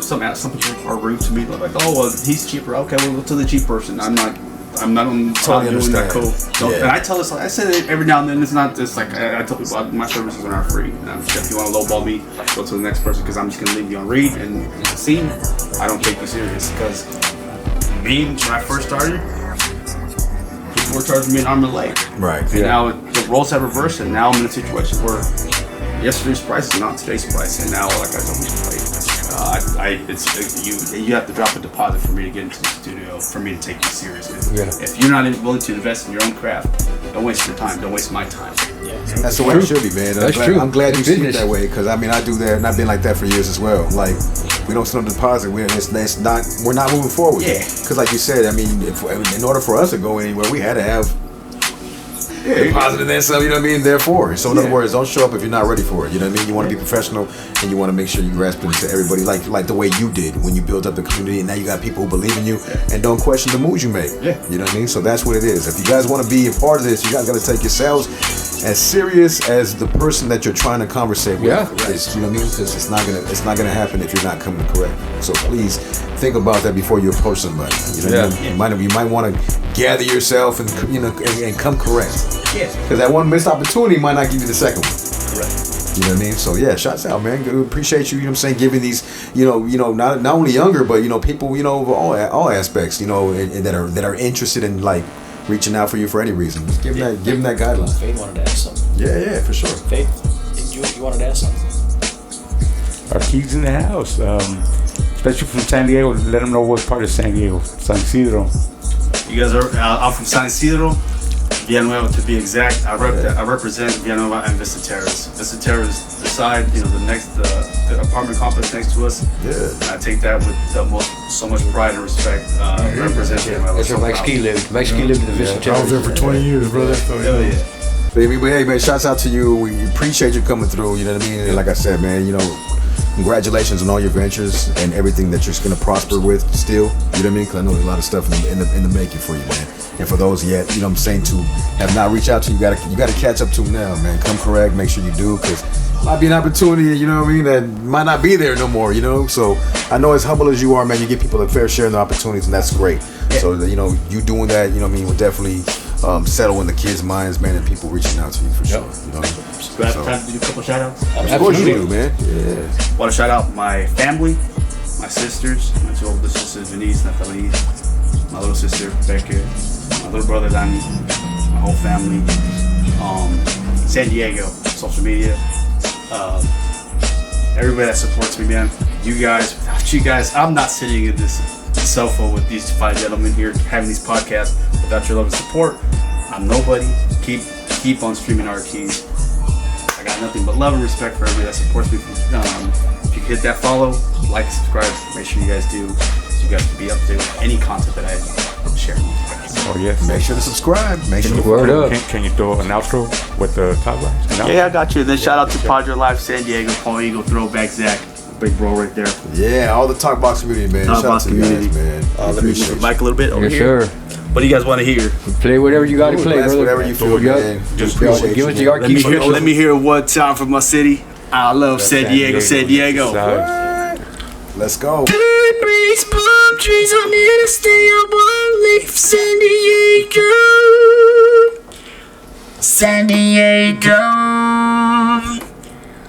some people are rude to me. They're like, oh, well, he's cheaper. Okay, we'll go to the cheap person. I'm not on Totally doing that. understand. Cool. Yeah. And I tell this, I say it every now and then. It's not just like I tell people my services are not free. If you want to lowball me, go to the next person because I'm just gonna leave you on read and see. I don't take you serious because when I first started, people were charging me an arm and a leg. Right. And now the roles have reversed, and now I'm in a situation where yesterday's price is not today's price, and now like I told you, you have to drop a deposit for me to get into the studio for me to take you seriously. Yeah. If you're not willing to invest in your own craft, don't waste your time. Don't waste my time. Yeah. That's the way it should be, man. That's true. I'm glad you see it Business. that way because I do that, and I've been like that for years as well. Like we don't send a deposit, we're not moving forward. Yeah. Because like you said, in order for us to go anywhere, we had to have deposit and then some. You know what I mean? Therefore, so in other words, don't show up if you're not ready for it. You know what I mean? You want to be professional and you want to make sure you grasp it to everybody, like the way you did when you built up the community, and now you got people who believe in you and don't question the moves you make. Yeah. You know what I mean? So that's what it is. If you guys want to be a part of this, you guys got to take yourselves as serious as the person that you're trying to conversate with is. You know what I mean? Because it's not gonna happen if you're not coming correct. So please think about that before you approach somebody. You know what I mean? You might want to gather yourself and and come correct. Because that one missed opportunity might not give you the second one. Correct. You know what I mean? So yeah, shouts out, man. Good, appreciate you. You know what I'm saying? Giving these, not only younger, but people, of all aspects, and that are interested in like reaching out for you for any reason. Just give them that guideline. Faith wanted to ask something. Yeah, for sure. Faith, you wanted to ask something. RKeyzz in the house, especially from San Diego. Let them know what part of San Diego. San Isidro. You guys are I'm from San Isidro, Villanueva to be exact. I represent Villanueva and Vista Terrace. Vista Terrace, the side, the apartment complex next to us. Yeah. And I take that with so much pride and respect. Represent Villanueva. That's where Mike Ski lived. Mike Ski lived in the Vista Terrace. I was there for 20 years, brother. So, Hell yeah. Baby, but hey, man, shouts out to you. We appreciate you coming through. You know what I mean? And like I said, man, congratulations on all your ventures and everything that you're going to prosper with still. You know what I mean? Because I know there's a lot of stuff in the making for you, man. And for those yet, to have not reached out to you, you got to catch up to them now, man. Come correct, make sure you do, because might be an opportunity, that might not be there no more, So I know as humble as you are, man, you give people a fair share of the opportunities, and that's great. Yeah. So, you doing that, will definitely settle in the kids' minds, man, and people reaching out to you for sure. Do I have time to do a couple shout outs? Of course you do, man. Yeah. Want to shout out my family, my sisters, my two older sisters, Denise, Nathalie, my little sister, Becca, my little brother, Danny, my whole family, San Diego, social media, everybody that supports me, man. You guys, without you guys, I'm not sitting in this sofa with these five gentlemen here having these podcasts. Without your love and support, I'm nobody. Keep on streaming RKeyzz. I got nothing but love and respect for everybody that supports me. If you hit that follow, like, and subscribe, make sure you guys do, so you guys can be up to date with any content that I share. Oh yes. Make sure to subscribe. Make sure to word up. Can you throw an outro with the top guys? Yeah, I got you. Then shout out to Padre Life, San Diego, Paul Eagle, Throwback Zach, big bro right there. Yeah, all the Talk Box community, man. Talk Shout Box out to you community, guys, man. Let me move the mic a little bit over Yes, here. sir. What do you guys want to hear? Play whatever you got to play, brother. Whatever you feel, man. Just appreciate Give us the man. RKeyzz. Let me hear one time from my city. I love San Diego, San Diego. Let's go. Good breeze, palm trees, I'm here to stay. I won't leave San Diego. San Diego.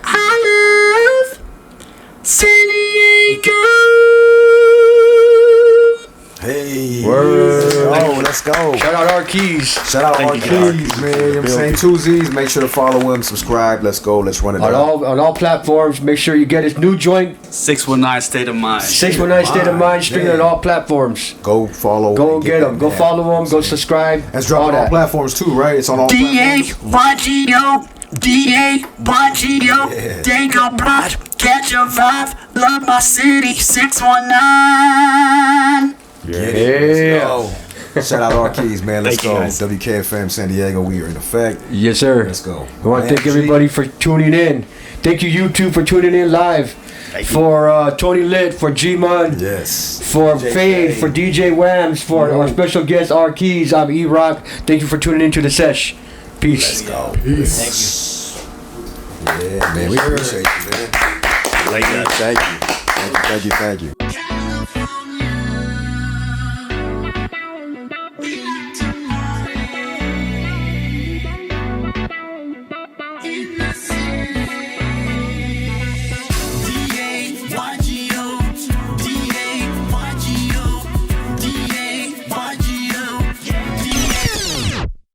I love San Diego. Hey. Word. Oh, let's go. Shout out RKeyzz. Shout out Thank you, RKeyzz, man. You know what I'm saying? Two Z's. Make sure to follow him, subscribe. Let's go. Let's run it On down. all platforms, make sure you get his new joint, 619 State of Mind. 619 State of Mind, streaming on Yeah. all platforms. Go follow. Go and get that, him. Go man. follow him. Go subscribe. That's dropping on all that. platforms too, right? It's on all platforms. D-A-Y-G-O. D-A-Y-G-O. Yeah. Dango Pride. Catch a vibe. Love my city. 619. Yeah. Shout out RKeyzz, man. Let's Thank you, go. guys. WKFM San Diego. We are in effect. Yes, sir. Let's go. We want to thank Man, everybody for tuning in. Thank you, YouTube, for tuning in live. For Tony Lit, for G-Mun, Yes. for Fade, for DJ Whams, for our special guest RKeyzz. I'm E-Rock. Thank you for tuning in to the Sesh. Peace. Let's go. Peace. Yeah, man. We appreciate you, man. Like that. Thank you. Thank you. Thank you. Thank you.